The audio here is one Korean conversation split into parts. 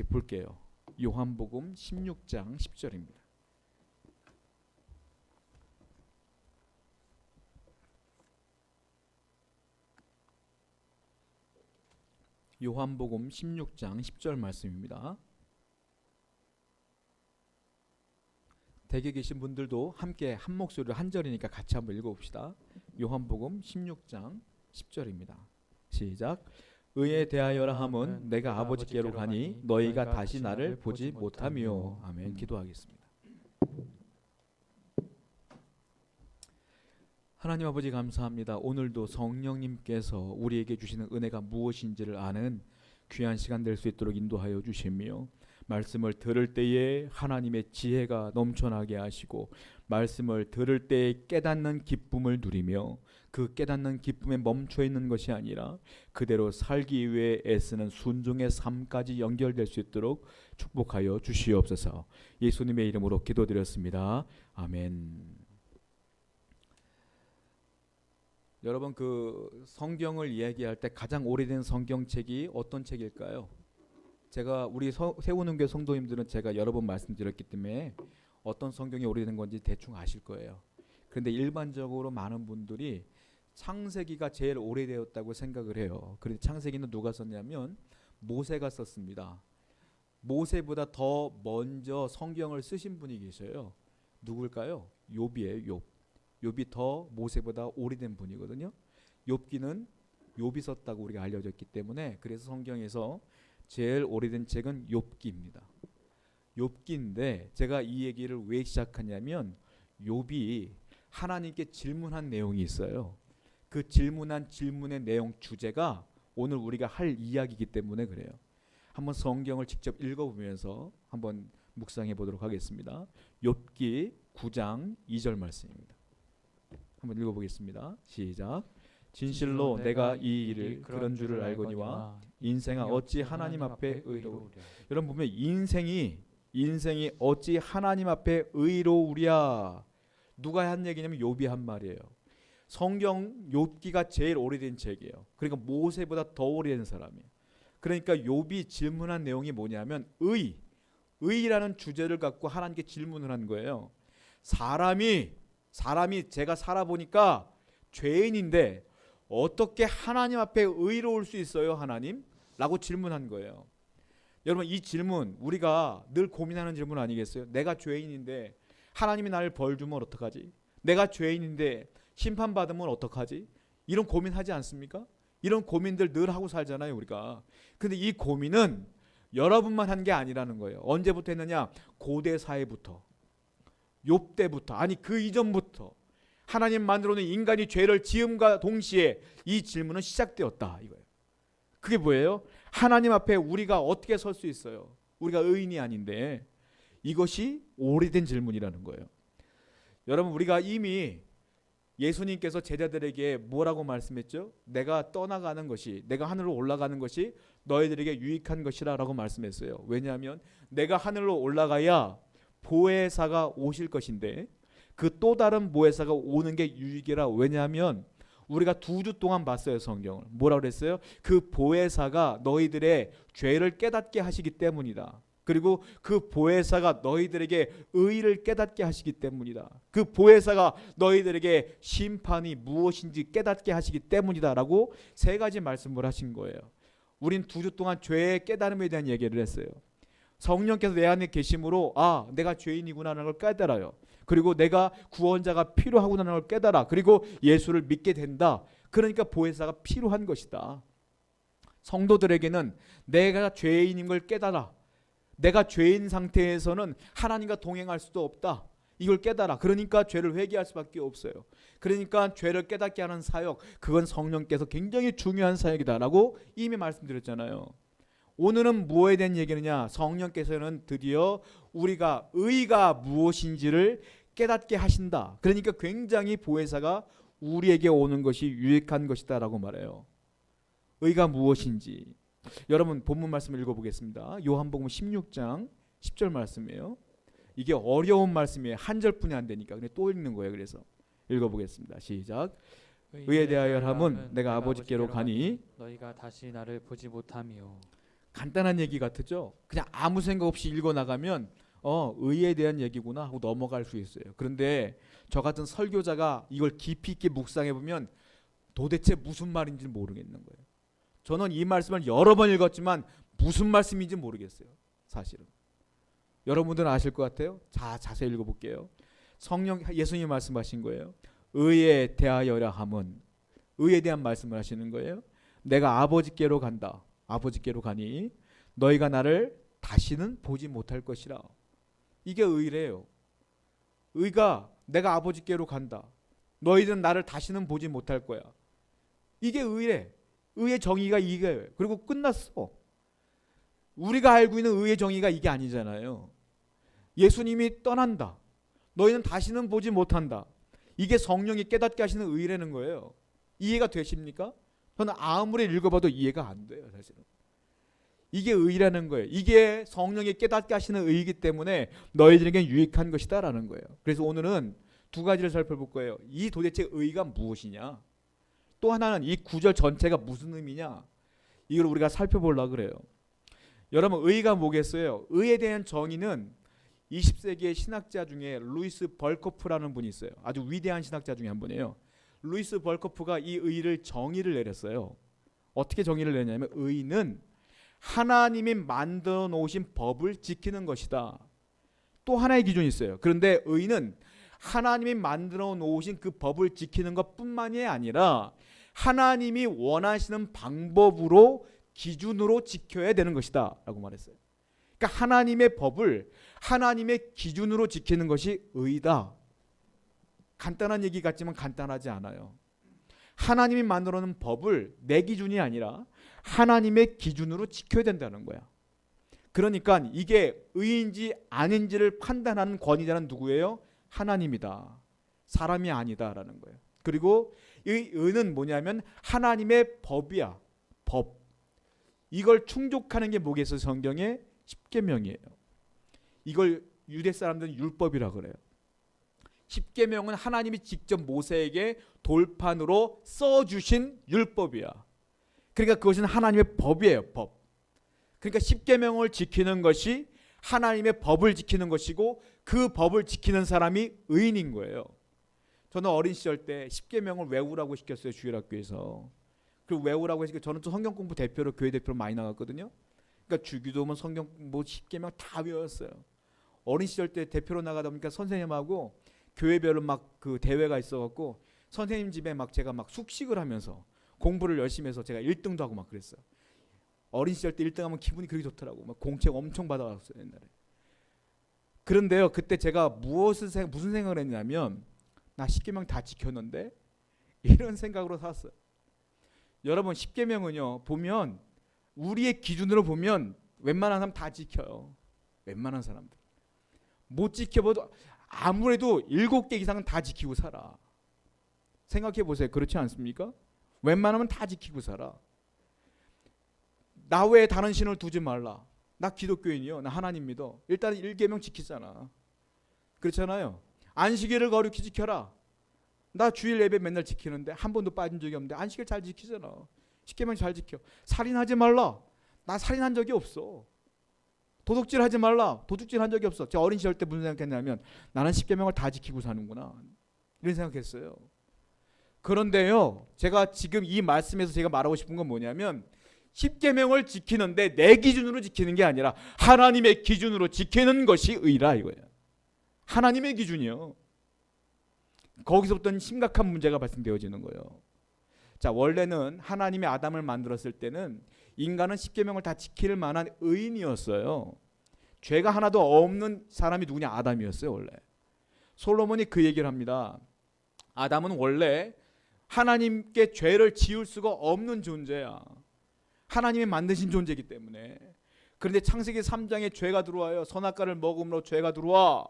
볼게요. 요한복음 16장 10절입니다. 요한복음 16장 10절 말씀입니다. 댁에 계신 분들도 함께 한 목소리로 한 절이니까 같이 한번 읽어봅시다. 요한복음 16장 10절입니다. 시작. 의에 대하여라 함은 내가 아버지께로 가니 너희가 다시 나를 보지 못하며. 아멘. 기도하겠습니다. 하나님 아버지 감사합니다. 오늘도 성령님께서 우리에게 주시는 은혜가 무엇인지를 아는 귀한 시간 될 수 있도록 인도하여 주시며, 말씀을 들을 때에 하나님의 지혜가 넘쳐나게 하시고 말씀을 들을 때에 깨닫는 기쁨을 누리며 그 깨닫는 기쁨에 멈춰 있는 것이 아니라 그대로 살기 위해 애쓰는 순종의 삶까지 연결될 수 있도록 축복하여 주시옵소서. 예수님의 이름으로 기도드렸습니다. 아멘. 여러분, 그 성경을 이야기할 때 가장 오래된 성경책이 어떤 책일까요? 제가 우리 세우는 교회 성도님들은 제가 여러 번 말씀드렸기 때문에 어떤 성경이 오래된 건지 대충 아실 거예요. 그런데 일반적으로 많은 분들이 창세기가 제일 오래되었다고 생각을 해요. 그런데 창세기는 누가 썼냐면 모세가 썼습니다. 모세보다 더 먼저 성경을 쓰신 분이 계셔요. 누굴까요? 욥이에요. 욥이 더 모세보다 오래된 분이거든요. 욥기는 욥이 썼다고 우리가 알려졌기 때문에 그래서 성경에서 제일 오래된 책은 욥기입니다. 욥기인데 제가 이 얘기를 왜 시작하냐면 욥이 하나님께 질문한 내용이 있어요. 그 질문의 내용 주제가 오늘 우리가 할 이야기이기 때문에 그래요. 한번 성경을 직접 읽어보면서 한번 묵상해 보도록 하겠습니다. 욥기 9장 2절 말씀입니다. 한번 읽어보겠습니다. 시작. 진실로 내가 이 일을 그런 줄을 알거니와 인생아 어찌 하나님 앞에 의로우랴. 여러분 보면 인생이 어찌 하나님 앞에 의로우랴. 누가 한 얘기냐면 욥이 한 말이에요. 성경 욥기가 제일 오래된 책이에요. 그러니까 모세보다 더 오래된 사람이에요. 그러니까 욥이 질문한 내용이 뭐냐면 의라는 주제를 갖고 하나님께 질문을 한 거예요. 사람이 제가 살아보니까 죄인인데 어떻게 하나님 앞에 의로울 수 있어요, 하나님? 라고 질문한 거예요. 여러분, 이 질문 우리가 늘 고민하는 질문 아니겠어요? 내가 죄인인데 하나님이 나를 벌 주면 어떡하지? 내가 죄인인데 심판받으면 어떡하지? 이런 고민하지 않습니까? 이런 고민들 늘 하고 살잖아요, 우리가. 근데 이 고민은 여러분만 한 게 아니라는 거예요. 언제부터 했느냐? 고대 사회부터, 욥 때부터, 아니 그 이전부터 하나님 만들어놓은 인간이 죄를 지음과 동시에 이 질문은 시작되었다 이거예요. 그게 뭐예요? 하나님 앞에 우리가 어떻게 설 수 있어요? 우리가 의인이 아닌데. 이것이 오래된 질문이라는 거예요. 여러분, 우리가 이미 예수님께서 제자들에게 뭐라고 말씀했죠? 내가 떠나가는 것이, 내가 하늘로 올라가는 것이 너희들에게 유익한 것이라 라고 말씀했어요. 왜냐하면 내가 하늘로 올라가야 보혜사가 오실 것인데 그 또 다른 보혜사가 오는 게 유익이라. 왜냐하면 우리가 2주 동안 봤어요, 성경을. 뭐라고 그랬어요? 그 보혜사가 너희들의 죄를 깨닫게 하시기 때문이다. 그리고 그 보혜사가 너희들에게 의를 깨닫게 하시기 때문이다. 그 보혜사가 너희들에게 심판이 무엇인지 깨닫게 하시기 때문이다 라고 3가지 말씀을 하신 거예요. 우린 2주 동안 죄의 깨달음에 대한 얘기를 했어요. 성령께서 내 안에 계심으로 내가 죄인이구나라는 걸 깨달아요. 그리고 내가 구원자가 필요하구나라는 걸 깨달아. 그리고 예수를 믿게 된다. 그러니까 보혜사가 필요한 것이다. 성도들에게는 내가 죄인인 걸 깨달아. 내가 죄인 상태에서는 하나님과 동행할 수도 없다. 이걸 깨달아. 그러니까 죄를 회개할 수밖에 없어요. 그러니까 죄를 깨닫게 하는 사역, 그건 성령께서 굉장히 중요한 사역이다라고 이미 말씀드렸잖아요. 오늘은 무엇에 대한 얘기느냐? 성령께서는 드디어 우리가 의가 무엇인지를 깨닫게 하신다. 그러니까 굉장히 보혜사가 우리에게 오는 것이 유익한 것이다 라고 말해요. 의가 무엇인지. 여러분, 본문 말씀을 읽어보겠습니다. 요한복음 16장 10절 말씀이에요. 이게 어려운 말씀이에요. 한 절뿐이 안 되니까. 근데 또 읽는 거예요. 그래서 읽어보겠습니다. 시작. 의에 대하여 함은 내가 아버지께로 가니 너희가 다시 나를 보지 못하며. 간단한 얘기 같죠? 그냥 아무 생각 없이 읽어 나가면 의에 대한 얘기구나 하고 넘어갈 수 있어요. 그런데 저 같은 설교자가 이걸 깊이 있게 묵상해 보면 도대체 무슨 말인지 모르겠는 거예요. 저는 이 말씀을 여러 번 읽었지만 무슨 말씀인지 모르겠어요. 사실은. 여러분들은 아실 것 같아요. 자세히 읽어볼게요. 성령 예수님이 말씀하신 거예요. 의에 대하여라 함은 의에 대한 말씀을 하시는 거예요. 내가 아버지께로 간다. 아버지께로 가니 너희가 나를 다시는 보지 못할 것이라. 이게 의래요. 의가 내가 아버지께로 간다. 너희는 나를 다시는 보지 못할 거야. 이게 의래. 의의 정의가 이거예요. 그리고 끝났어. 우리가 알고 있는 의의 정의가 이게 아니잖아요. 예수님이 떠난다. 너희는 다시는 보지 못한다. 이게 성령이 깨닫게 하시는 의라는 거예요. 이해가 되십니까? 저는 아무리 읽어봐도 이해가 안 돼요. 사실은. 이게 의라는 거예요. 이게 성령이 깨닫게 하시는 의이기 때문에 너희들에게 유익한 것이다 라는 거예요. 그래서 오늘은 두 가지를 살펴볼 거예요. 이 도대체 의가 무엇이냐, 또 하나는 이 구절 전체가 무슨 의미냐, 이걸 우리가 살펴보려고 그래요. 여러분, 의가 뭐겠어요? 의에 대한 정의는 20세기의 신학자 중에 루이스 벌코프라는 분이 있어요. 아주 위대한 신학자 중에 한 분이에요. 루이스 벌코프가 이 의를 정의를 내렸어요. 어떻게 정의를 내냐면 의는 하나님이 만들어 놓으신 법을 지키는 것이다. 또 하나의 기준이 있어요. 그런데 의는 하나님이 만들어 놓으신 그 법을 지키는 것뿐만이 아니라 하나님이 원하시는 방법으로 기준으로 지켜야 되는 것이다 라고 말했어요. 그러니까 하나님의 법을 하나님의 기준으로 지키는 것이 의다. 간단한 얘기 같지만 간단하지 않아요. 하나님이 만들어 놓은 법을 내 기준이 아니라 하나님의 기준으로 지켜야 된다는 거야. 그러니까 이게 의인지 아닌지를 판단하는 권위자는 누구예요? 하나님이다. 사람이 아니다라는 거예요. 그리고 이 의는 뭐냐면 하나님의 법이야. 법. 이걸 충족하는 게 뭐겠어요? 성경에 십계명이에요. 이걸 유대 사람들은 율법이라고 그래요. 십계명은 하나님이 직접 모세에게 돌판으로 써주신 율법이야. 그러니까 그것은 하나님의 법이에요. 법. 그러니까 십계명을 지키는 것이 하나님의 법을 지키는 것이고 그 법을 지키는 사람이 의인인 거예요. 저는 어린 시절 때 십계명을 외우라고 시켰어요. 주일학교에서. 그 외우라고 해서 저는 또 성경 공부 대표로 교회 대표로 많이 나갔거든요. 그러니까 주기도문 성경 뭐 십계명 다 외웠어요. 어린 시절 때 대표로 나가다 보니까 선생님하고 교회별로 막 그 대회가 있어갖고 선생님 집에 막 제가 막 숙식을 하면서 공부를 열심히 해서 제가 1등도 하고 막 그랬어요. 어린 시절 때 1등하면 기분이 그렇게 좋더라고. 막 공책 엄청 받아왔어요 옛날에. 그런데요, 그때 제가 무슨 생각을 했냐면 나 십계명 다 지켰는데 이런 생각으로 살았어요. 여러분, 십계명은요 보면 우리의 기준으로 보면 웬만한 사람 다 지켜요. 웬만한 사람들. 못 지켜봐도 아무래도 7개 이상은 다 지키고 살아. 생각해 보세요. 그렇지 않습니까? 웬만하면 다 지키고 살아. 나 외에 다른 신을 두지 말라. 나 기독교인이요. 나 하나님 믿어. 일단 1계명 지키잖아. 그렇잖아요. 안식일을 거룩히 지켜라. 나 주일 예배 맨날 지키는데 한 번도 빠진 적이 없는데 안식일 잘 지키잖아. 십계명 잘 지켜. 살인하지 말라. 나 살인한 적이 없어. 도둑질 하지 말라. 도둑질 한 적이 없어. 제가 어린 시절 때 무슨 생각했냐면 나는 십계명을 다 지키고 사는구나. 이런 생각했어요. 그런데요, 제가 지금 이 말씀에서 제가 말하고 싶은 건 뭐냐면 십계명을 지키는데 내 기준으로 지키는 게 아니라 하나님의 기준으로 지키는 것이 의라 이거예요. 하나님의 기준이요. 거기서부터 심각한 문제가 발생되어지는 거예요. 자, 원래는 하나님이 아담을 만들었을 때는 인간은 십계명을 다 지킬 만한 의인이었어요. 죄가 하나도 없는 사람이 누구냐? 아담이었어요. 원래 솔로몬이 그 얘기를 합니다. 아담은 원래 하나님께 죄를 지을 수가 없는 존재야. 하나님이 만드신 존재이기 때문에. 그런데 창세기 3장에 죄가 들어와요. 선악과를 먹음으로 죄가 들어와.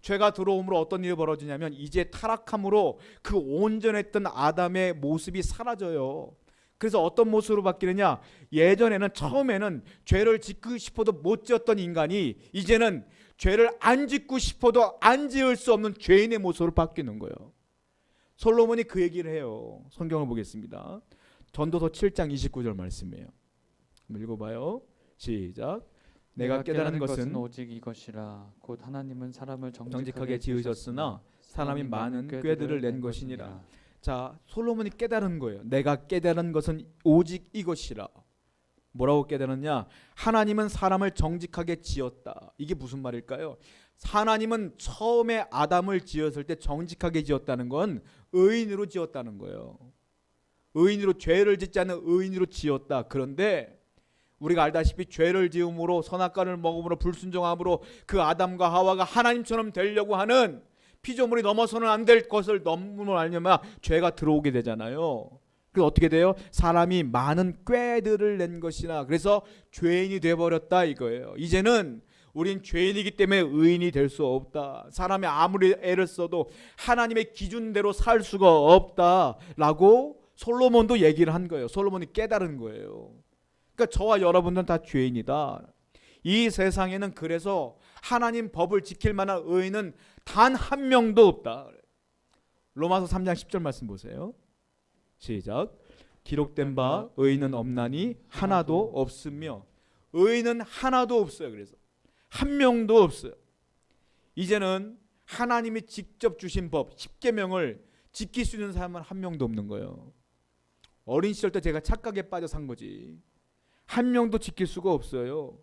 죄가 들어옴으로 어떤 일이 벌어지냐면 이제 타락함으로 그 온전했던 아담의 모습이 사라져요. 그래서 어떤 모습으로 바뀌느냐? 예전에는 처음에는 죄를 짓고 싶어도 못 지었던 인간이 이제는 죄를 안 짓고 싶어도 안 지을 수 없는 죄인의 모습으로 바뀌는 거예요. 솔로몬이 그 얘기를 해요. 성경을 보겠습니다. 전도서 7장 29절 말씀이에요. 한번 읽어봐요. 시작. 내가 깨달은 것은 오직 이것이라. 곧 하나님은 사람을 정직하게 지으셨으나 사람이 많은 꾀들을 낸 것이니라. 자, 솔로몬이 깨달은 거예요. 내가 깨달은 것은 오직 이것이라. 뭐라고 깨달았냐? 하나님은 사람을 정직하게 지었다. 이게 무슨 말일까요? 하나님은 처음에 아담을 지었을 때 정직하게 지었다는 건 의인으로 지었다는 거예요. 의인으로, 죄를 짓지 않는 의인으로 지었다. 그런데 우리가 알다시피 죄를 지음으로, 선악과를 먹음으로, 불순종함으로 그 아담과 하와가 하나님처럼 되려고 하는 피조물이 넘어서는 안 될 것을 넘으면 알려면 죄가 들어오게 되잖아요. 그래서 어떻게 돼요? 사람이 많은 꾀들을 낸 것이나, 그래서 죄인이 돼버렸다 이거예요. 이제는 우린 죄인이기 때문에 의인이 될 수 없다. 사람이 아무리 애를 써도 하나님의 기준대로 살 수가 없다라고 솔로몬도 얘기를 한 거예요. 솔로몬이 깨달은 거예요. 그러니까 저와 여러분들은 다 죄인이다. 이 세상에는 그래서 하나님 법을 지킬 만한 의인은 단 한 명도 없다. 로마서 3장 10절 말씀 보세요. 시작. 기록된 바 의인은 없나니 하나도 없으며. 의인은 하나도 없어요. 그래서 한 명도 없어요. 이제는 하나님이 직접 주신 법 10계명을 지킬 수 있는 사람은 한 명도 없는 거예요. 어린 시절 때 제가 착각에 빠져 산 거지. 한 명도 지킬 수가 없어요.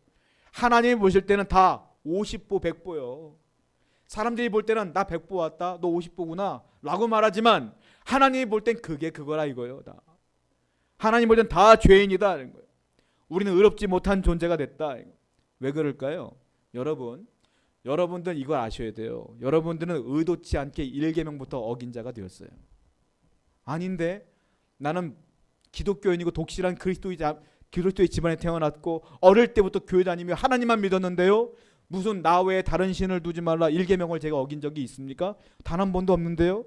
하나님이 보실 때는 다 50보 100보요. 사람들이 볼 때는 나 100보 왔다, 너 50보구나 라고 말하지만 하나님이 볼 땐 그게 그거라 이거예요. 다. 하나님 볼 땐 다 죄인이다 이런 거예요. 우리는 의롭지 못한 존재가 됐다. 왜 그럴까요? 여러분들 이걸 아셔야 돼요. 여러분들은 의도치 않게 1계명부터 어긴 자가 되었어요. 아닌데 나는 기독교인이고 독실한 그리스도의 집안에 태어났고 어릴 때부터 교회 다니며 하나님만 믿었는데요. 무슨 나 외에 다른 신을 두지 말라 1계명을 제가 어긴 적이 있습니까? 단 한 번도 없는데요.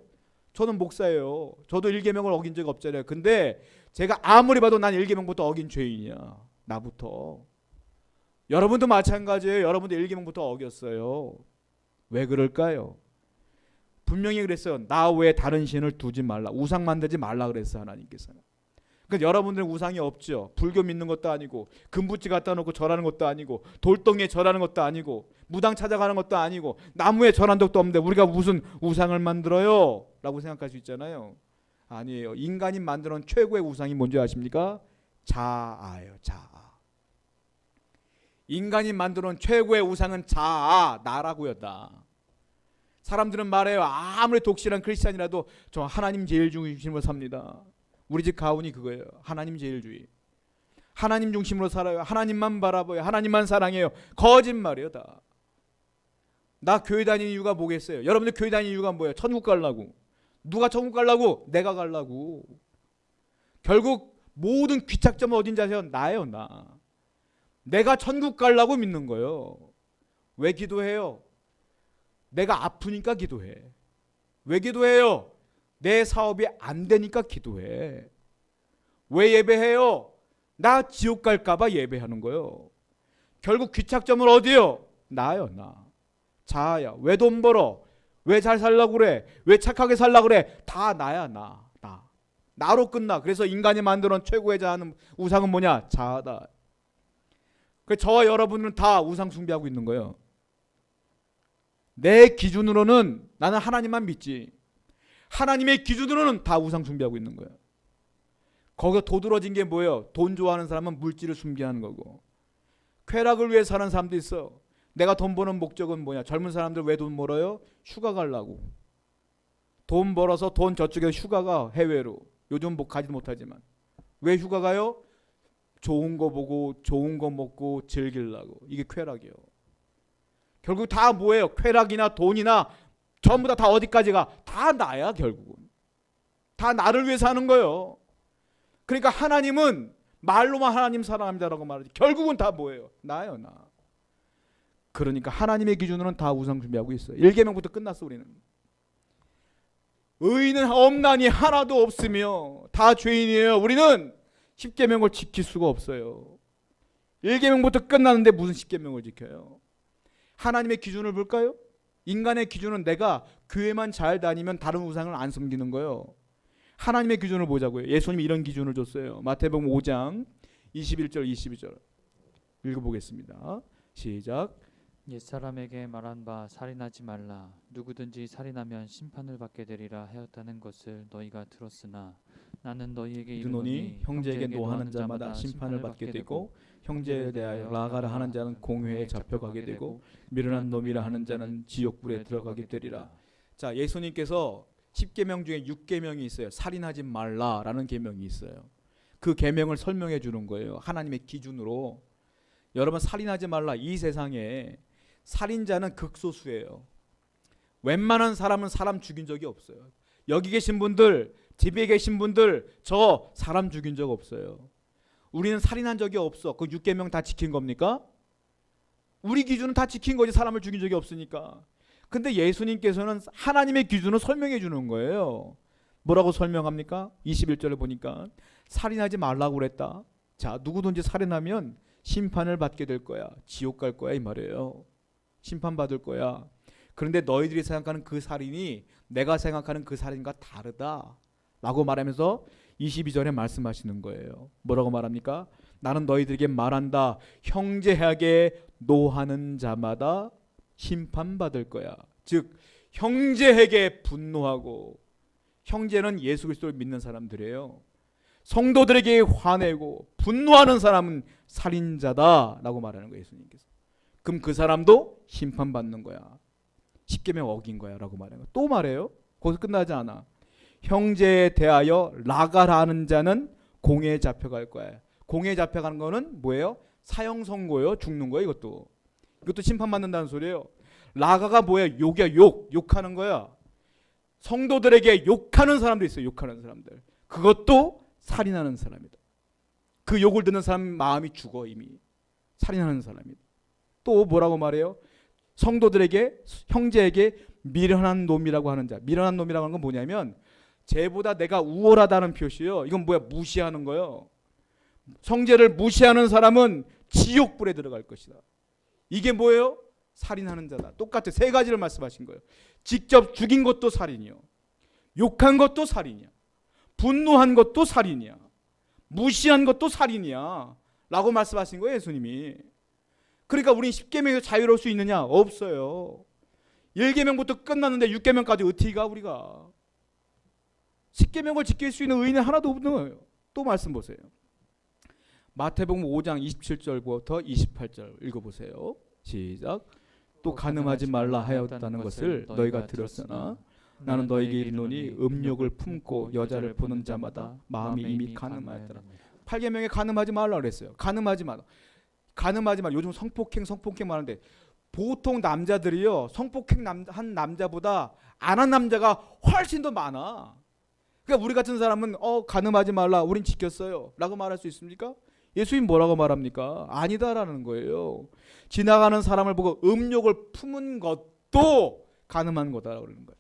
저는 목사예요. 저도 1계명을 어긴 적 없잖아요. 근데 제가 아무리 봐도 난 1계명부터 어긴 죄인이야. 나부터. 여러분도 마찬가지예요. 여러분도 1계명부터 어겼어요. 왜 그럴까요? 분명히 그랬어요. 나 외에 다른 신을 두지 말라. 우상 만들지 말라 그랬어요. 하나님께서는. 그러니까 여러분들은 우상이 없죠. 불교 믿는 것도 아니고 금붙이 갖다 놓고 절하는 것도 아니고 돌덩이에 절하는 것도 아니고 무당 찾아가는 것도 아니고 나무에 절한 적도 없는데 우리가 무슨 우상을 만들어요? 라고 생각할 수 있잖아요. 아니에요. 인간이 만들어 놓은 최고의 우상이 뭔지 아십니까? 자아예요. 자아. 인간이 만들어 놓은 최고의 우상은 자아, 나라고요. 나. 사람들은 말해요. 아무리 독실한 크리스찬이라도 저 하나님 제일 중심으로 삽니다. 우리 집 가훈이 그거예요. 하나님 제일주의. 하나님 중심으로 살아요. 하나님만 바라봐요. 하나님만 사랑해요. 거짓말이에요. 다. 나 교회 다니는 이유가 뭐겠어요? 여러분들 교회 다니는 이유가 뭐예요? 천국 가려고. 누가 천국 가려고? 내가 가려고. 결국 모든 귀착점은 어딘지 아세요? 나예요. 나. 내가 천국 가려고 믿는 거예요. 왜 기도해요? 내가 아프니까 기도해. 왜 기도해요? 내 사업이 안 되니까 기도해. 왜 예배해요? 나 지옥 갈까 봐 예배하는 거예요. 결국 귀착점은 어디요? 나요. 나. 자아야. 왜 돈 벌어? 왜 잘 살려고 그래? 왜 착하게 살려고 그래? 다 나야. 나. 나로 끝나. 그래서 인간이 만들어 놓은 최고의 자아는 우상은 뭐냐? 자아다. 그래서 저와 여러분은 다 우상 숭배하고 있는 거예요. 내 기준으로는 나는 하나님만 믿지. 하나님의 기준으로는 다 우상 숭배하고 있는 거예요. 거기서 도드러진 게 뭐예요? 돈 좋아하는 사람은 물질을 숭배하는 거고, 쾌락을 위해 사는 사람도 있어. 내가 돈 버는 목적은 뭐냐? 젊은 사람들 왜 돈 벌어요? 휴가 가려고. 돈 벌어서 돈 저쪽에 휴가가 해외로. 요즘 가지도 못하지만. 왜 휴가 가요? 좋은 거 보고 좋은 거 먹고 즐기려고. 이게 쾌락이에요. 결국 다 뭐예요? 쾌락이나 돈이나 전부 다 어디까지 가? 다 나야. 결국은 다 나를 위해서 하는 거예요. 그러니까 하나님은 말로만 하나님 사랑합니다라고 말하지 결국은 다 뭐예요? 나요. 나. 그러니까 하나님의 기준으로는 다 우상 숭배하고 있어요. 1계명부터 끝났어. 우리는 의인은 없나니 하나도 없으며 다 죄인이에요. 우리는 10계명을 지킬 수가 없어요. 1계명부터 끝났는데 무슨 10계명을 지켜요? 하나님의 기준을 볼까요? 인간의 기준은 내가 교회만 잘 다니면 다른 우상을 안 섬기는 거예요. 하나님의 기준을 보자고요. 예수님이 이런 기준을 줬어요. 마태복음 5장 21절 22절. 읽어보겠습니다. 시작. 옛사람에게 말한 바 살인하지 말라. 누구든지 살인하면 심판을 받게 되리라 하였다는 것을 너희가 들었으나 나는 너희에게 이르노니 형제에게 노하는 자마다 심판을 받게 되고 형제에 대하여 라가라 하는 자는 공회에 잡혀가게 되고 미련한 놈이라 하는 자는 지옥불에 들어가게 되리라. 자, 예수님께서 10계명 중에 6계명이 있어요. 살인하지 말라라는 계명이 있어요. 그 계명을 설명해 주는 거예요. 하나님의 기준으로. 여러분, 살인하지 말라. 이 세상에 살인자는 극소수예요. 웬만한 사람은 사람 죽인 적이 없어요. 여기 계신 분들, 집에 계신 분들, 저 사람 죽인 적 없어요. 우리는 살인한 적이 없어. 그 6계명 다 지킨 겁니까? 우리 기준은 다 지킨 거지. 사람을 죽인 적이 없으니까. 근데 예수님께서는 하나님의 기준을 설명해 주는 거예요. 뭐라고 설명합니까? 21절을 보니까 살인하지 말라고 그랬다. 자, 누구든지 살인하면 심판을 받게 될 거야. 지옥 갈 거야 이 말이에요. 심판받을 거야. 그런데 너희들이 생각하는 그 살인이 내가 생각하는 그 살인과 다르다 라고 말하면서 22절에 말씀하시는 거예요. 뭐라고 말합니까? 나는 너희들에게 말한다. 형제에게 노하는 자마다 심판받을 거야. 즉 형제에게 분노하고, 형제는 예수 그리스도를 믿는 사람들이에요. 성도들에게 화내고 분노하는 사람은 살인자다 라고 말하는 거예요. 예수님께서. 그럼 그 사람도 심판받는 거야. 10계명 어긴 거야 라고 말하는 거야. 또 말해요. 거기서 끝나지 않아. 형제에 대하여 라가라 하는 자는 공회에 잡혀갈 거야. 공회에 잡혀가는 거는 뭐예요? 사형 선고예요. 죽는 거예요. 이것도 심판받는다는 소리예요. 라가가 뭐야? 욕이야. 욕하는 거야. 성도들에게 욕하는 사람도 있어요. 욕하는 사람들. 그것도 살인하는 사람이다. 그 욕을 듣는 사람 마음이 죽어 이미. 살인하는 사람이다. 또 뭐라고 말해요? 성도들에게, 형제에게 미련한 놈이라고 하는 자. 미련한 놈이라고 하는 건 뭐냐면 쟤보다 내가 우월하다는 표시예요. 이건 뭐야? 무시하는 거예요. 성제를 무시하는 사람은 지옥불에 들어갈 것이다. 이게 뭐예요? 살인하는 자다. 똑같아. 세 가지를 말씀하신 거예요. 직접 죽인 것도 살인이요. 욕한 것도 살인이야. 분노한 것도 살인이야. 무시한 것도 살인이야. 라고 말씀하신 거예요. 예수님이. 그러니까 우리는 10계명에서 자유로울 수 있느냐? 없어요. 1계명부터 끝났는데 6계명까지 어떻게 가 우리가? 10계명을 지킬 수 있는 의인은 하나도 없는 거예요. 또 말씀 보세요. 마태복음 5장 27절부터 28절 읽어보세요. 시작. 또 간음하지 말라 하였다는 것을 너희가 들었으나 나는 너희에게 이르노니 음욕을 품고 여자를 보는 자마다 마음이 이미 간음하였더라. 8계명에 간음하지 말라 그랬어요. 간음하지 마라. 요즘 성폭행 많은데 보통 남자들이요, 성폭행 한 남자보다 안 한 남자가 훨씬 더 많아. 그러니까 우리 같은 사람은 간음하지 말라, 우린 지켰어요 라고 말할 수 있습니까? 예수님 뭐라고 말합니까? 아니다라는 거예요. 지나가는 사람을 보고 음욕을 품은 것도 간음한 거다라고 그러는 거예요.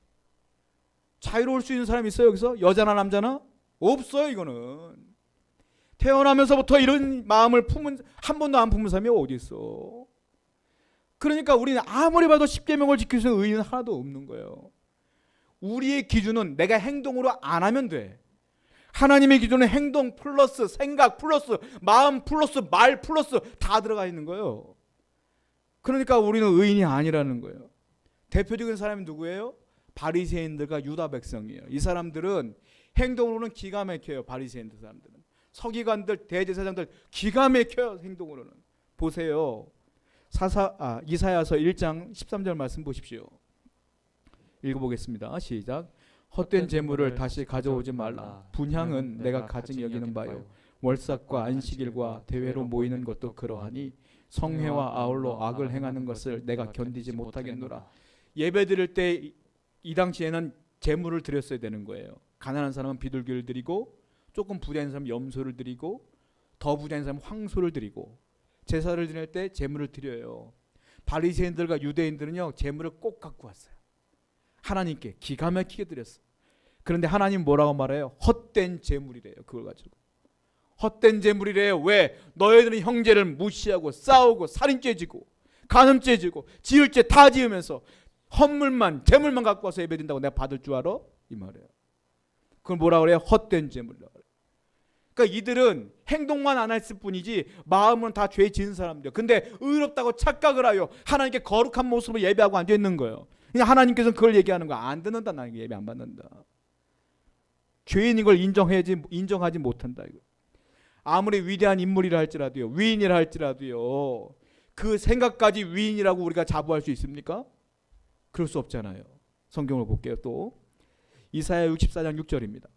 자유로울 수 있는 사람이 있어요 여기서? 여자나 남자나? 없어요. 이거는 태어나면서부터 이런 마음을 한 번도 안 품은 사람이 어디 있어? 그러니까 우리는 아무리 봐도 10계명을 지킬 수 있는 의인은 하나도 없는 거예요. 우리의 기준은 내가 행동으로 안 하면 돼. 하나님의 기준은 행동 플러스 생각 플러스 마음 플러스 말 플러스 다 들어가 있는 거예요. 그러니까 우리는 의인이 아니라는 거예요. 대표적인 사람이 누구예요? 바리새인들과 유다 백성이에요. 이 사람들은 행동으로는 기가 막혀요. 바리새인들 사람들은. 서기관들, 대제사장들 기가 막혀요. 행동으로는. 보세요. 이사야서 1장 13절 말씀 보십시오. 읽어보겠습니다. 시작. 헛된 재물을 다시 가져오지 말라. 분향은 내가 가증 여기는 바요. 월삭과 안식일과 대회로 모이는 것도 그러하니 성회와 아울러 악을 행하는 것을 내가 견디지 못하겠노라. 예배 드릴 때 이 당시에는 재물을 드렸어야 되는 거예요. 가난한 사람은 비둘기를 드리고, 조금 부자인 사람은 염소를 드리고, 더 부자인 사람은 황소를 드리고, 제사를 드릴 때 재물을 드려요. 바리새인들과 유대인들은요, 재물을 꼭 갖고 왔어요. 하나님께 기가 막히게 드렸어. 그런데 하나님 뭐라고 말해요? 헛된 재물이래요. 그걸 가지고 헛된 재물이래요. 왜? 너희들은 형제를 무시하고 싸우고 살인죄 지고 간음죄 지고 지을 죄 다 지으면서 헛물만 재물만 갖고 와서 예배드린다고 내가 받을 줄 알아? 이 말이에요. 그걸 뭐라 그래요? 헛된 재물이라고 그래요. 그러니까 이들은 행동만 안 했을 뿐이지 마음은 다 죄 지은 사람들. 근데 의롭다고 착각을 하여 하나님께 거룩한 모습으로 예배하고 앉아 있는 거예요. 그냥 하나님께서는 그걸 얘기하는 거야. 안 듣는다. 나에게 예배 안 받는다. 죄인인 걸 인정하지 못한다. 이거. 아무리 위대한 인물이라 할지라도요, 위인이라 할지라도요, 그 생각까지 위인이라고 우리가 자부할 수 있습니까? 그럴 수 없잖아요. 성경을 볼게요. 또 이사야 64장 6절입니다.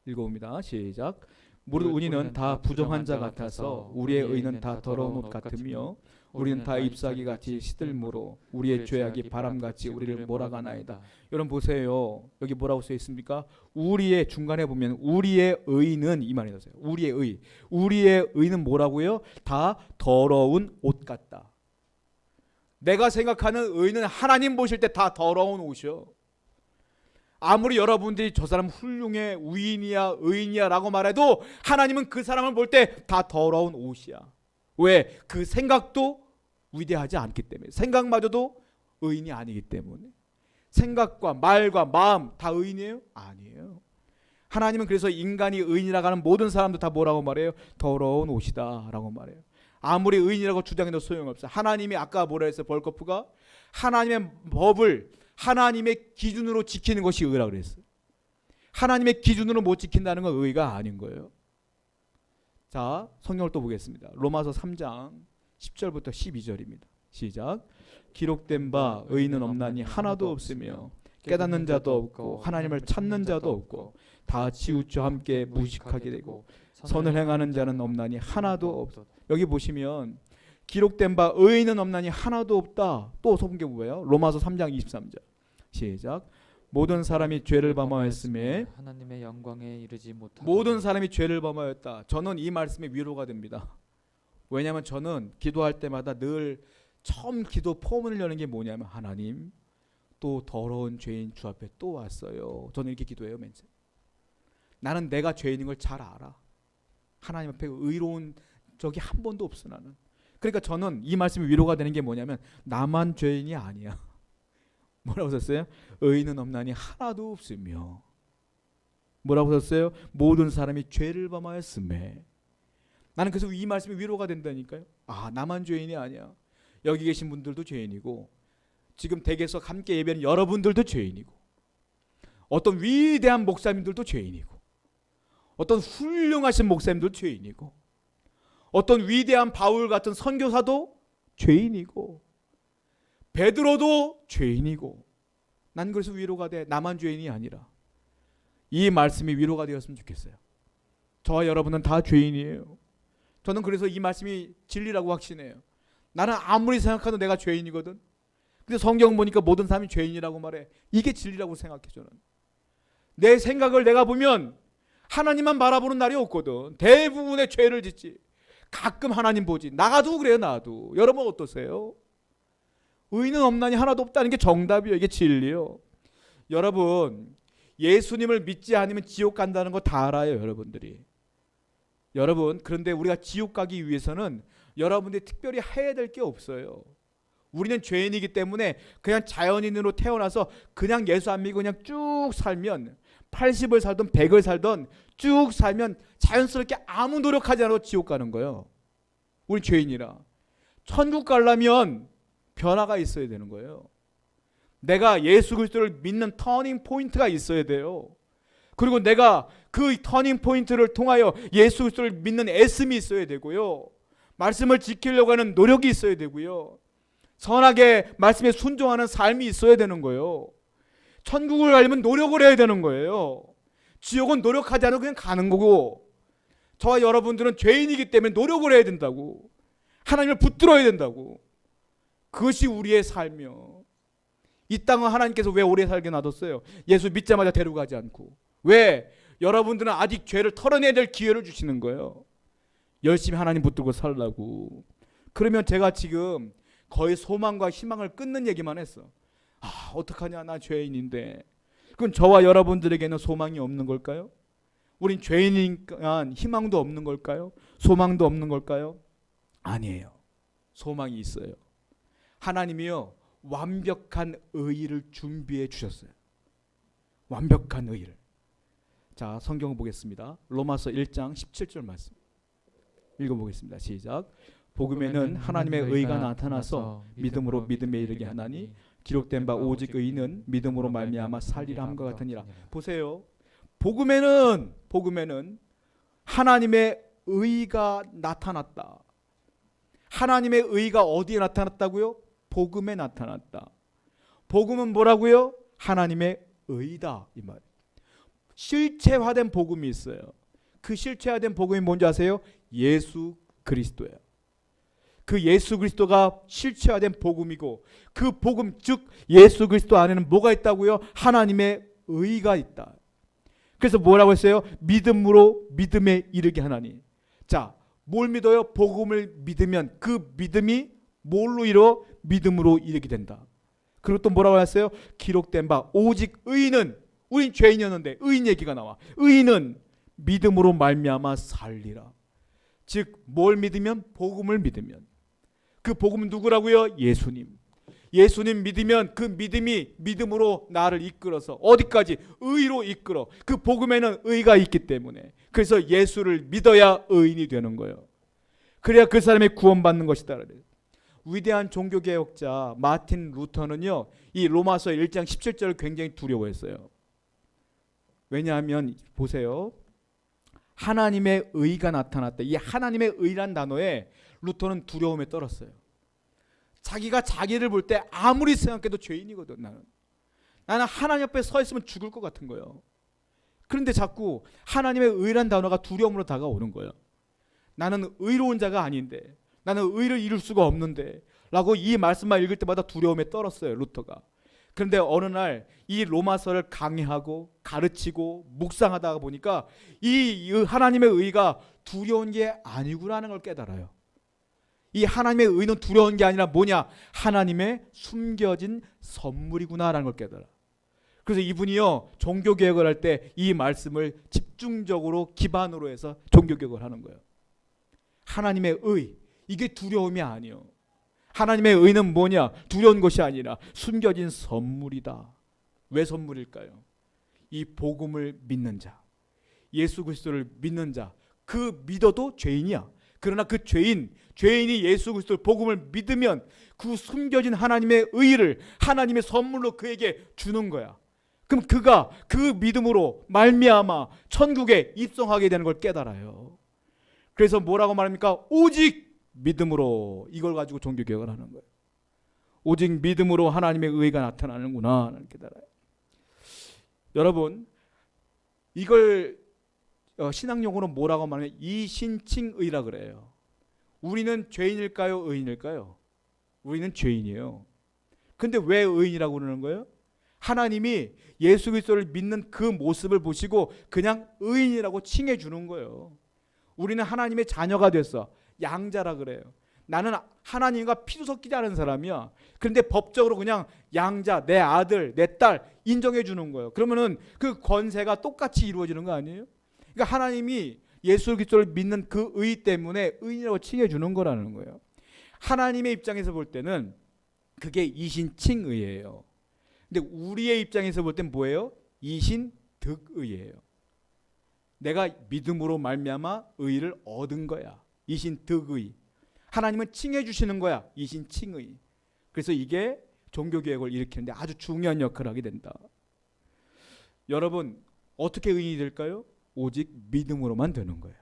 읽어봅니다. 시작. 무릇 우리는 다 부정한 자 같아서 우리의 의는 다 더러운 옷 같으며 우리는 다 잎사귀 같이 시들므로 우리의 죄악이 바람같이 우리를 몰아가나이다. 여러분 보세요. 여기 뭐라고 써 있습니까? 우리의 중간에 보면 우리의 의는 이 말이 나서요. 우리의 의는 뭐라고요? 다 더러운 옷 같다. 내가 생각하는 의는 하나님 보실 때 다 더러운 옷이요. 아무리 여러분들이 저 사람 훌륭해, 위인이야, 의인이야 라고 말해도 하나님은 그 사람을 볼 때 다 더러운 옷이야. 왜? 그 생각도 위대하지 않기 때문에. 생각마저도 의인이 아니기 때문에. 생각과 말과 마음 다 의인이에요? 아니에요. 하나님은 그래서 인간이 의인이라고 하는 모든 사람도 다 뭐라고 말해요? 더러운 옷이다 라고 말해요. 아무리 의인이라고 주장해도 소용없어요. 하나님이 아까 뭐라 했어요? 벌거프가 하나님의 법을 하나님의 기준으로 지키는 것이 의라 그랬어요. 하나님의 기준으로 못 지킨다는 건 의가 아닌 거예요. 자, 성경을 또 보겠습니다. 로마서 3장 10절부터 12절입니다. 시작. 기록된 바 의인은 없나니 하나도 없으며 깨닫는 자도 없고 하나님을 찾는 자도 없고 다 치우쳐 함께 무식하게 되고 선을 행하는 자는 없나니 하나도 없어. 여기 보시면 기록된 바 의인은 없나니 하나도 없다. 또 성경 뭐예요? 로마서 3장 23절. 시작. 모든 사람이 죄를 범하였음에 하나님의 영광에 이르지 못하고 모든 사람이 죄를 범하였다. 저는 이 말씀에 위로가 됩니다. 왜냐하면 저는 기도할 때마다 늘 처음 기도 포문을 여는 게 뭐냐면 하나님 또 더러운 죄인 주 앞에 또 왔어요. 저는 이렇게 기도해요. 맨 처음. 나는 내가 죄인인 걸 잘 알아. 하나님 앞에 의로운 적이 한 번도 없어 나는. 그러니까 저는 이 말씀이 위로가 되는 게 뭐냐면 나만 죄인이 아니야. 뭐라고 썼어요? 의인은 없나니 하나도 없으며. 뭐라고 썼어요? 모든 사람이 죄를 범하였음에. 나는 그래서 이 말씀이 위로가 된다니까요. 아, 나만 죄인이 아니야. 여기 계신 분들도 죄인이고 지금 댁에서 함께 예배하는 여러분들도 죄인이고 어떤 위대한 목사님들도 죄인이고 어떤 훌륭하신 목사님들도 죄인이고 어떤 위대한 바울 같은 선교사도 죄인이고 베드로도 죄인이고 난 그래서 위로가 돼. 나만 죄인이 아니라 이 말씀이 위로가 되었으면 좋겠어요. 저와 여러분은 다 죄인이에요. 저는 그래서 이 말씀이 진리라고 확신해요. 나는 아무리 생각해도 내가 죄인이거든. 근데 성경 보니까 모든 사람이 죄인이라고 말해. 이게 진리라고 생각해. 저는 내 생각을 내가 보면 하나님만 바라보는 날이 없거든. 대부분의 죄를 짓지. 가끔 하나님 보지. 나도 그래요. 나도. 여러분 어떠세요? 의인은 없나니 하나도 없다는 게 정답이에요. 이게 진리예요. 여러분 예수님을 믿지 않으면 지옥 간다는 거 다 알아요. 여러분들이. 여러분 그런데 우리가 지옥 가기 위해서는 여러분들이 특별히 해야 될 게 없어요. 우리는 죄인이기 때문에 그냥 자연인으로 태어나서 그냥 예수 안 믿고 그냥 쭉 살면 80을 살든 100을 살든 쭉 살면 자연스럽게 아무 노력하지 않아도 지옥 가는 거예요. 우리 죄인이라. 천국 가려면 변화가 있어야 되는 거예요. 내가 예수 그리스도를 믿는 터닝 포인트가 있어야 돼요. 그리고 내가 그 터닝 포인트를 통하여 예수 그리스도를 믿는 애씀이 있어야 되고요. 말씀을 지키려고 하는 노력이 있어야 되고요. 선하게 말씀에 순종하는 삶이 있어야 되는 거예요. 천국을 가려면 노력을 해야 되는 거예요. 지옥은 노력하지 않으면 그냥 가는 거고 저와 여러분들은 죄인이기 때문에 노력을 해야 된다고. 하나님을 붙들어야 된다고. 그것이 우리의 삶이요. 이 땅은 하나님께서 왜 오래 살게 놔뒀어요? 예수 믿자마자 데려가지 않고. 왜? 여러분들은 아직 죄를 털어내야 될 기회를 주시는 거예요. 열심히 하나님 붙들고 살라고. 그러면 제가 지금 거의 소망과 희망을 끊는 얘기만 했어. 아, 어떡하냐 나 죄인인데. 그럼 저와 여러분들에게는 소망이 없는 걸까요? 우린 죄인이니까 희망도 없는 걸까요? 소망도 없는 걸까요? 아니에요. 소망이 있어요. 하나님이요 완벽한 의의를 준비해 주셨어요. 완벽한 의의를. 자, 성경을 보겠습니다. 로마서 1장 17절 말씀 읽어보겠습니다. 시작. 복음에는 하나님의 의가 나타나서 믿음으로 믿음에 이르게 하나니 기록된 바 오직 의인은 믿음으로 말미암아 살리라 함과 같으니라. 보세요. 복음에는 하나님의 의가 나타났다. 하나님의 의가 어디에 나타났다고요? 복음에 나타났다. 복음은 뭐라고요? 하나님의 의다 이 말. 실체화된 복음이 있어요. 그 실체화된 복음이 뭔지 아세요? 예수 그리스도예요. 그 예수 그리스도가 실체화된 복음이고, 그 복음 즉 예수 그리스도 안에는 뭐가 있다고요? 하나님의 의가 있다. 그래서 뭐라고 했어요? 믿음으로 믿음에 이르게 하나니. 자, 뭘 믿어요? 복음을 믿으면 그 믿음이 뭘로 이뤄? 믿음으로 이르게 된다. 그리고 또 뭐라고 했어요? 기록된 바 오직 의인은, 우린 죄인이었는데 의인 얘기가 나와. 의인은 믿음으로 말미암아 살리라. 즉 뭘 믿으면? 복음을 믿으면. 그 복음은 누구라고요? 예수님. 예수님 믿으면 그 믿음이 믿음으로 나를 이끌어서 어디까지? 의로 이끌어. 그 복음에는 의가 있기 때문에. 그래서 예수를 믿어야 의인이 되는 거예요. 그래야 그 사람이 구원받는 것이다. 위대한 종교개혁자 마틴 루터는요, 이 로마서 1장 17절을 굉장히 두려워했어요. 왜냐하면 보세요. 하나님의 의가 나타났다. 이 하나님의 의란 단어에 루터는 두려움에 떨었어요. 자기가 자기를 볼 때 아무리 생각해도 죄인이거든. 나는 하나님 앞에 서 있으면 죽을 것 같은 거예요. 그런데 자꾸 하나님의 의란 단어가 두려움으로 다가오는 거예요. 나는 의로운 자가 아닌데, 나는 의를 이룰 수가 없는데 라고 이 말씀만 읽을 때마다 두려움에 떨었어요, 루터가. 그런데 어느 날 이 로마서를 강의하고 가르치고 묵상하다가 보니까 이 하나님의 의가 두려운 게 아니구나라는 걸 깨달아요. 이 하나님의 의는 두려운 게 아니라 뭐냐? 하나님의 숨겨진 선물이구나라는 걸 깨달아. 그래서 이분이요, 종교개혁을 할 때 이 말씀을 집중적으로 기반으로 해서 종교개혁을 하는 거예요. 하나님의 의, 이게 두려움이 아니에요. 하나님의 의는 뭐냐? 두려운 것이 아니라 숨겨진 선물이다. 왜 선물일까요? 이 복음을 믿는 자, 예수 그리스도를 믿는 자, 그 믿어도 죄인이야. 그러나 그 죄인이 예수 그리스도 복음을 믿으면 그 숨겨진 하나님의 의를 하나님의 선물로 그에게 주는 거야. 그럼 그가 그 믿음으로 말미암아 천국에 입성하게 되는 걸 깨달아요. 그래서 뭐라고 말합니까? 오직 믿음으로, 이걸 가지고 종교개혁을 하는 거예요. 오직 믿음으로 하나님의 의가 나타나는구나 깨달아요. 여러분, 이걸 신학용어로 뭐라고 말하면 이신칭의라 그래요. 우리는 죄인일까요? 의인일까요? 우리는 죄인이에요. 근데 왜 의인이라고 그러는 거예요? 하나님이 예수 그리스도를 믿는 그 모습을 보시고 그냥 의인이라고 칭해 주는 거예요. 우리는 하나님의 자녀가 됐어. 양자라 그래요. 나는 하나님과 피도 섞이지 않은 사람이야. 그런데 법적으로 그냥 양자, 내 아들, 내 딸 인정해 주는 거예요. 그러면은 그 권세가 똑같이 이루어지는 거 아니에요? 그러니까 하나님이 예수 그리스도를 믿는 그 의 때문에 의인이라고 칭해 주는 거라는 거예요. 하나님의 입장에서 볼 때는 그게 이신칭의예요. 근데 우리의 입장에서 볼 땐 뭐예요? 이신득의예요. 내가 믿음으로 말미암아 의를 얻은 거야. 이신득의. 하나님은 칭해 주시는 거야. 이신칭의. 그래서 이게 종교개혁을 일으키는데 아주 중요한 역할을 하게 된다. 여러분, 어떻게 의인이 될까요? 오직 믿음으로만 되는 거예요.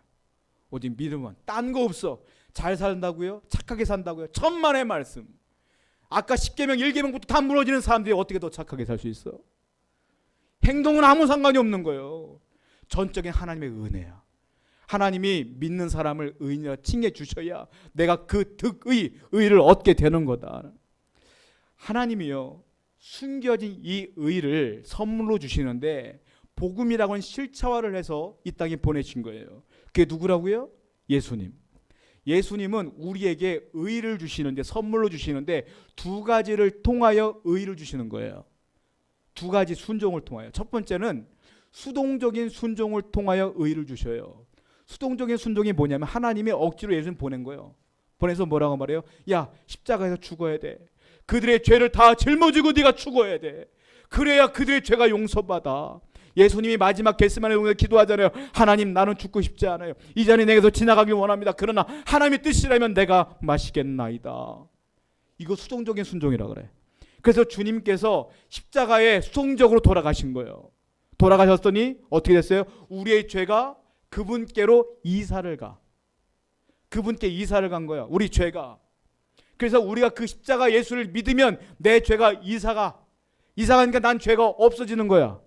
오직 믿음만. 딴 거 없어. 잘 산다고요? 착하게 산다고요? 천만의 말씀. 아까 10계명 1계명부터 다 무너지는 사람들이 어떻게 더 착하게 살 수 있어? 행동은 아무 상관이 없는 거예요. 전적인 하나님의 은혜야. 하나님이 믿는 사람을 의인이라 칭해 주셔야 내가 그 의를 얻게 되는 거다. 하나님이요, 숨겨진 이 의를 선물로 주시는데 복음이라고는 실체화를 해서 이 땅에 보내신 거예요. 그게 누구라고요? 예수님. 예수님은 우리에게 의를 주시는데, 선물로 주시는데 두 가지를 통하여 의를 주시는 거예요. 두 가지 순종을 통하여. 첫 번째는 수동적인 순종을 통하여 의를 주셔요. 수동적인 순종이 뭐냐면 하나님이 억지로 예수님 보낸 거예요. 보내서 뭐라고 말해요? 야, 십자가에서 죽어야 돼. 그들의 죄를 다 짊어지고 네가 죽어야 돼. 그래야 그들의 죄가 용서받아. 예수님이 마지막 겟세마네 동산에서 기도하잖아요. 하나님, 나는 죽고 싶지 않아요. 이 잔이 내게서 지나가길 원합니다. 그러나 하나님의 뜻이라면 내가 마시겠나이다. 이거 수동적인 순종이라 그래. 그래서 주님께서 십자가에 수동적으로 돌아가신 거예요. 돌아가셨더니 어떻게 됐어요? 우리의 죄가 그분께로 이사를 가. 그분께 이사를 간 거야. 우리 죄가. 그래서 우리가 그 십자가 예수를 믿으면 내 죄가 이사가니까 난 죄가 없어지는 거야.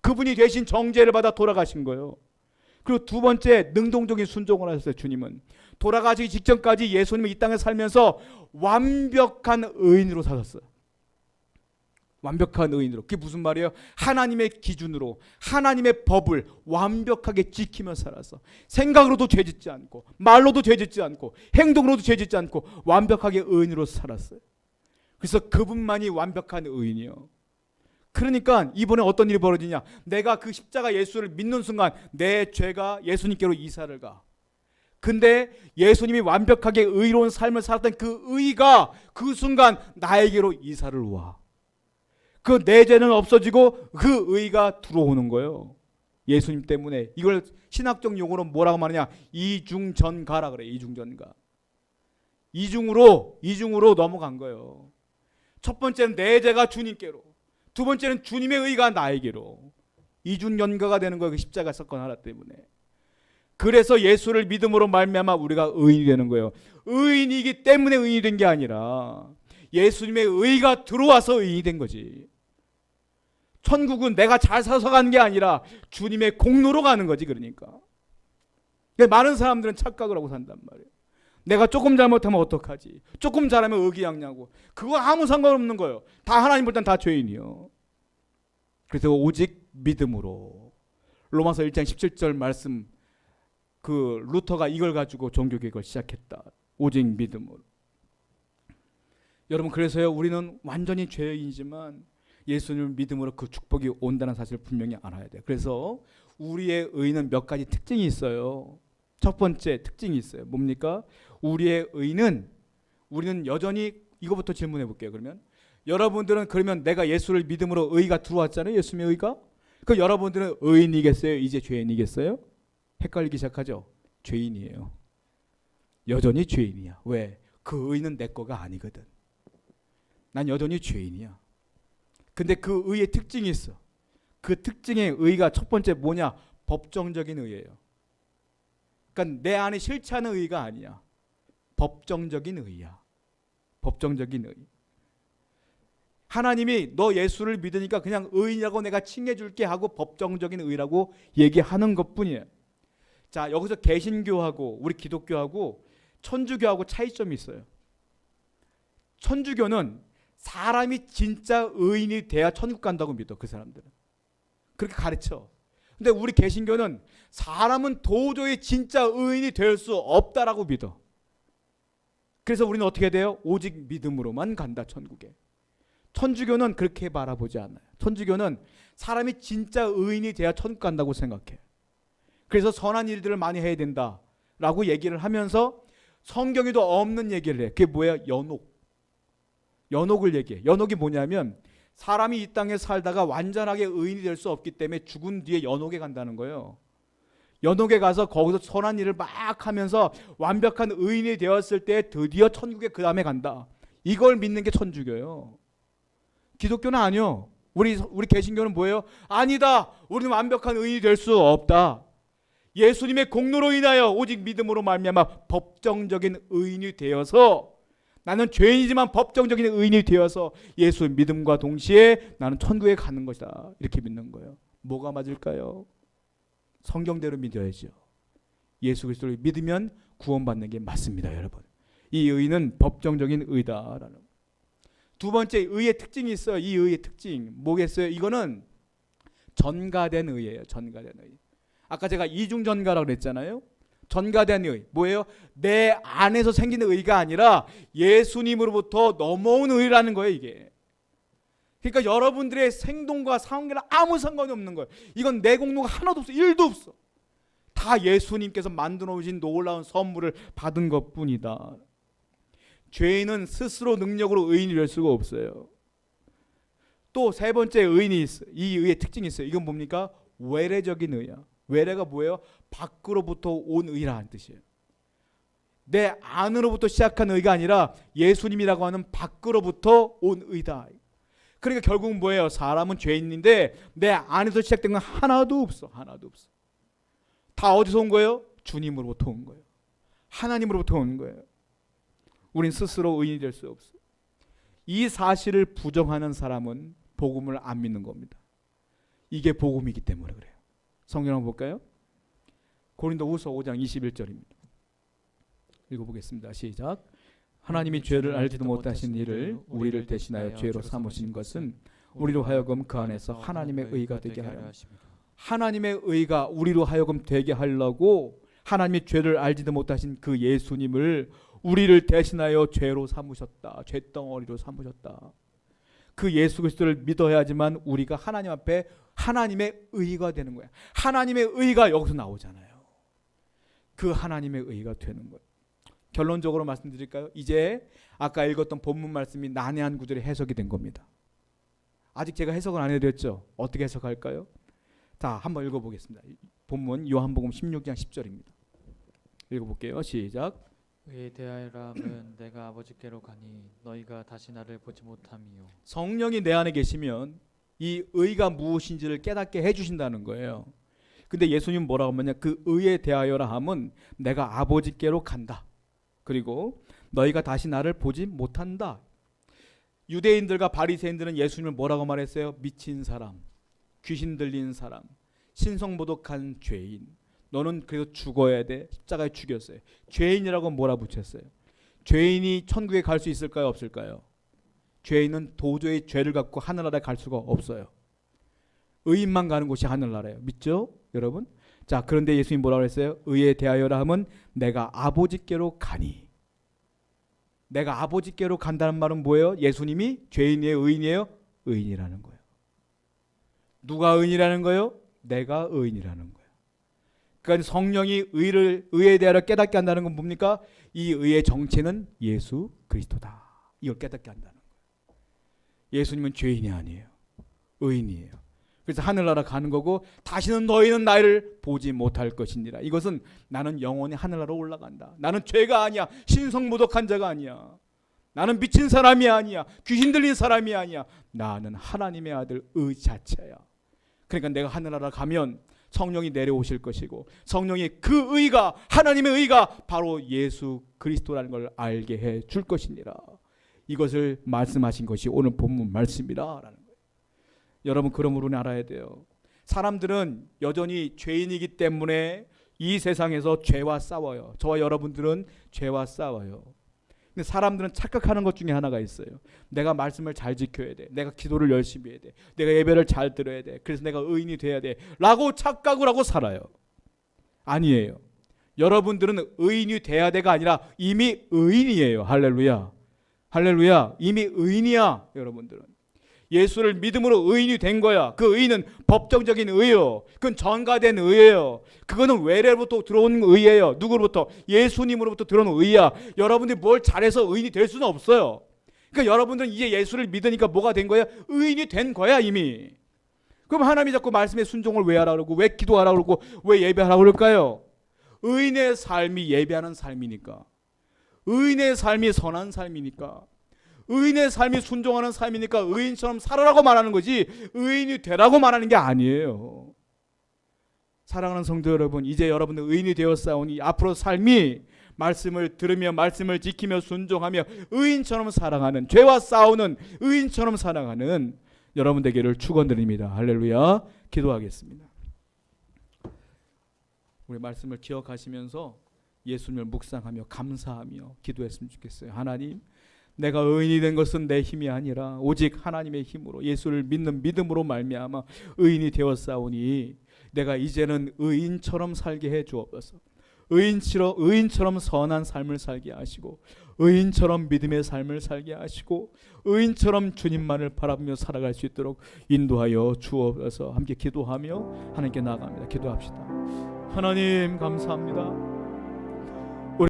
그분이 대신 정죄를 받아 돌아가신 거예요. 그리고 두 번째, 능동적인 순종을 하셨어요. 주님은 돌아가시기 직전까지 예수님은 이 땅에 살면서 완벽한 의인으로 사셨어요. 완벽한 의인으로. 그게 무슨 말이에요? 하나님의 기준으로 하나님의 법을 완벽하게 지키며 살았어. 생각으로도 죄짓지 않고, 말로도 죄짓지 않고, 행동으로도 죄짓지 않고 완벽하게 의인으로 살았어요. 그래서 그분만이 완벽한 의인이요. 그러니까 이번에 어떤 일이 벌어지냐? 내가 그 십자가 예수를 믿는 순간 내 죄가 예수님께로 이사를 가. 근데 예수님이 완벽하게 의로운 삶을 살았던 그 의가 그 순간 나에게로 이사를 와. 그 내 죄는 없어지고 그 의가 들어오는 거예요. 예수님 때문에. 이걸 신학적 용어로 뭐라고 말하냐? 이중전가라 그래. 이중전가. 이중으로 넘어간 거예요. 첫 번째는 내 죄가 주님께로, 두 번째는 주님의 의가 나에게로. 이중전가가 되는 거예요. 그 십자가 사건 하나 때문에. 그래서 예수를 믿음으로 말미암아 우리가 의인이 되는 거예요. 의인이기 때문에 의인이 된 게 아니라 예수님의 의가 들어와서 의인이 된 거지. 천국은 내가 잘 살아서 가는 게 아니라 주님의 공로로 가는 거지. 그러니까 많은 사람들은 착각을 하고 산단 말이에요. 내가 조금 잘못하면 어떡하지? 조금 잘하면 의기양양하고. 그거 아무 상관없는 거예요. 다 하나님 볼 땐 다 죄인이요. 그래서 오직 믿음으로. 로마서 1장 17절 말씀, 그 루터가 이걸 가지고 종교개혁을 시작했다. 오직 믿음으로. 여러분, 그래서요, 우리는 완전히 죄인이지만 예수님을 믿음으로 그 축복이 온다는 사실을 분명히 알아야 돼요. 그래서 우리의 의는 몇 가지 특징이 있어요. 첫 번째 특징이 있어요. 뭡니까? 우리의 의는, 우리는 여전히, 이거부터 질문해 볼게요. 그러면 여러분들은, 그러면 내가 예수를 믿음으로 의가 들어왔잖아요. 예수님의 의가. 그 여러분들은 의인이겠어요? 이제 죄인이겠어요? 헷갈리기 시작하죠. 죄인이에요. 여전히 죄인이야. 왜? 그 의는 내 거가 아니거든. 난 여전히 죄인이야. 근데 그 의의 특징이 있어. 그 특징의 의가 첫 번째 뭐냐? 법정적인 의예요. 그러니까 내 안에 실체하는 의가 아니야. 법정적인 의야. 법정적인 의. 하나님이 너 예수를 믿으니까 그냥 의인이라고 내가 칭해줄게 하고 법정적인 의라고 얘기하는 것뿐이에요. 자, 여기서 개신교하고 우리 기독교하고 천주교하고 차이점이 있어요. 천주교는 사람이 진짜 의인이 돼야 천국 간다고 믿어. 그 사람들은 그렇게 가르쳐. 근데 우리 개신교는 사람은 도저히 진짜 의인이 될 수 없다라고 믿어. 그래서 우리는 어떻게 돼요? 오직 믿음으로만 간다, 천국에. 천주교는 그렇게 바라보지 않아요. 천주교는 사람이 진짜 의인이 돼야 천국 간다고 생각해. 그래서 선한 일들을 많이 해야 된다라고 얘기를 하면서 성경에도 없는 얘기를 해. 그게 뭐야? 연옥을 얘기해. 연옥이 뭐냐면 사람이 이 땅에 살다가 완전하게 의인이 될 수 없기 때문에 죽은 뒤에 연옥에 간다는 거예요. 연옥에 가서 거기서 선한 일을 막 하면서 완벽한 의인이 되었을 때 드디어 천국에 그 다음에 간다. 이걸 믿는 게 천주교예요. 기독교는 아니요. 우리 개신교는 뭐예요? 아니다. 우리는 완벽한 의인이 될 수 없다. 예수님의 공로로 인하여 오직 믿음으로 말미암아 법정적인 의인이 되어서, 나는 죄인이지만 법정적인 의인이 되어서 예수의 믿음과 동시에 나는 천국에 가는 것이다. 이렇게 믿는 거예요. 뭐가 맞을까요? 성경대로 믿어야죠. 예수 그리스도를 믿으면 구원받는 게 맞습니다, 여러분. 이 의는 법정적인 의다라는. 두 번째, 의의 특징이 있어요. 이 의의 특징 뭐겠어요? 이거는 전가된 의예요. 전가된 의. 아까 제가 이중전가라고 그랬잖아요. 전가된 의 뭐예요? 내 안에서 생기는 의가 아니라 예수님으로부터 넘어온 의라는 거예요, 이게. 그러니까 여러분들의 행동과 상황이랑 아무 상관이 없는 거예요. 이건 내 공로가 하나도 없어. 1도 없어. 다 예수님께서 만들어 오신 놀라운 선물을 받은 것뿐이다. 죄인은 스스로 능력으로 의인이 될 수가 없어요. 또 세 번째 의인이 있어요. 이 의의 특징이 있어요. 이건 뭡니까? 외래적인 의야. 외래가 뭐예요? 밖으로부터 온 의라는 뜻이에요. 내 안으로부터 시작한 의가 아니라 예수님이라고 하는 밖으로부터 온 의다. 그러니까 결국 뭐예요? 사람은 죄인인데 내 안에서 시작된 건 하나도 없어. 하나도 없어. 다 어디서 온 거예요? 주님으로부터 온 거예요. 하나님으로부터 온 거예요. 우린 스스로 의인이 될 수 없어. 이 사실을 부정하는 사람은 복음을 안 믿는 겁니다. 이게 복음이기 때문에 그래요. 성경 한번 볼까요? 고린도후서 5장 21절입니다. 읽어보겠습니다. 시작. 하나님이 죄를 알지도 못하신 이를 우리를 대신하여 죄로 삼으신 것은 우리로 하여금 그 안에서 하나님의 의가 되게 하려 하십니다. 하나님의 의가 우리로 하여금 되게 하려고 하나님이 죄를 알지도 못하신 그 예수님을 우리를 대신하여 죄로 삼으셨다. 죄덩어리로 삼으셨다. 그 예수 그리스도를 믿어야지만 우리가 하나님 앞에 하나님의 의가 되는 거야. 하나님의 의가 여기서 나오잖아요. 그 하나님의 의가 되는 거예요. 결론적으로 말씀드릴까요? 이제 아까 읽었던 본문 말씀이 난해한 구절이 해석이 된 겁니다. 아직 제가 해석을 안 해드렸죠. 어떻게 해석할까요? 자, 한번 읽어보겠습니다. 본문 요한복음 16장 10절입니다. 읽어볼게요. 시작. 의에 대하여라 함은 내가 아버지께로 가니 너희가 다시 나를 보지 못함이요. 성령이 내 안에 계시면 이 의가 무엇인지를 깨닫게 해주신다는 거예요. 근데 예수님 뭐라고 하냐? 그 의에 대하여라 함은 내가 아버지께로 간다. 그리고 너희가 다시 나를 보지 못한다. 유대인들과 바리새인들은 예수님을 뭐라고 말했어요? 미친 사람, 귀신 들린 사람, 신성모독한 죄인. 너는 그래도 죽어야 돼. 십자가에 죽였어요. 죄인이라고 몰아붙였어요. 죄인이 천국에 갈 수 있을까요? 없을까요? 죄인은 도저히 죄를 갖고 하늘나라에 갈 수가 없어요. 의인만 가는 곳이 하늘나라예요. 믿죠? 여러분? 자, 그런데 예수님 뭐라고 했어요? 의에 대하여라 함은 내가 아버지께로 가니. 내가 아버지께로 간다는 말은 뭐예요? 예수님이 죄인이에요? 의인이에요? 의인이라는 거예요. 누가 의인이라는 거예요? 내가 의인이라는 거예요. 그러니까 성령이 의에 대하여 깨닫게 한다는 건 뭡니까? 이 의의 정체는 예수 그리스도다. 이걸 깨닫게 한다는 거예요. 예수님은 죄인이 아니에요. 의인이에요. 그래서 하늘나라 가는 거고 다시는 너희는 나를 보지 못할 것이니라. 이것은 나는 영원히 하늘나라로 올라간다. 나는 죄가 아니야. 신성모독한 자가 아니야. 나는 미친 사람이 아니야. 귀신 들린 사람이 아니야. 나는 하나님의 아들 의 자체야. 그러니까 내가 하늘나라 가면 성령이 내려오실 것이고 성령이 그 의가 하나님의 의가 바로 예수 그리스도라는 걸 알게 해 줄 것이니라. 이것을 말씀하신 것이 오늘 본문 말씀이라라는 거예요. 여러분 그러므로 알아야 돼요. 사람들은 여전히 죄인이기 때문에 이 세상에서 죄와 싸워요. 저와 여러분들은 죄와 싸워요. 근데 사람들은 착각하는 것 중에 하나가 있어요. 내가 말씀을 잘 지켜야 돼. 내가 기도를 열심히 해야 돼. 내가 예배를 잘 들어야 돼. 그래서 내가 의인이 돼야 돼. 라고 착각을 하고 살아요. 아니에요. 여러분들은 의인이 돼야 돼가 아니라 이미 의인이에요. 할렐루야. 할렐루야. 이미 의인이야. 여러분들은. 예수를 믿음으로 의인이 된 거야. 그 의인은 법정적인 의예요. 그건 전가된 의예요. 그거는 외래로부터 들어온 의예요. 누구로부터? 예수님으로부터 들어온 의야. 여러분들이 뭘 잘해서 의인이 될 수는 없어요. 그러니까 여러분들은 이제 예수를 믿으니까 뭐가 된 거야? 의인이 된 거야 이미. 그럼 하나님이 자꾸 말씀에 순종을 왜 하라고 그러고 왜 기도하라고 그러고 왜 예배하라고 그럴까요? 의인의 삶이 예배하는 삶이니까. 의인의 삶이 선한 삶이니까. 의인의 삶이 순종하는 삶이니까 의인처럼 살아라고 말하는 거지 의인이 되라고 말하는 게 아니에요. 사랑하는 성도 여러분, 이제 여러분들 의인이 되었사오니 앞으로 삶이 말씀을 들으며 말씀을 지키며 순종하며 의인처럼 살아가는, 죄와 싸우는 의인처럼 살아가는 여러분 되기를 축원드립니다. 할렐루야. 기도하겠습니다. 우리 말씀을 기억하시면서 예수님을 묵상하며 감사하며 기도했으면 좋겠어요. 하나님, 내가 의인이 된 것은 내 힘이 아니라 오직 하나님의 힘으로 예수를 믿는 믿음으로 말미암아 의인이 되었사오니 내가 이제는 의인처럼 살게 해 주옵소서. 의인처럼 선한 삶을 살게 하시고 의인처럼 믿음의 삶을 살게 하시고 의인처럼 주님만을 바라보며 살아갈 수 있도록 인도하여 주옵소서. 함께 기도하며 하나님께 나아갑니다. 기도합시다. 하나님 감사합니다.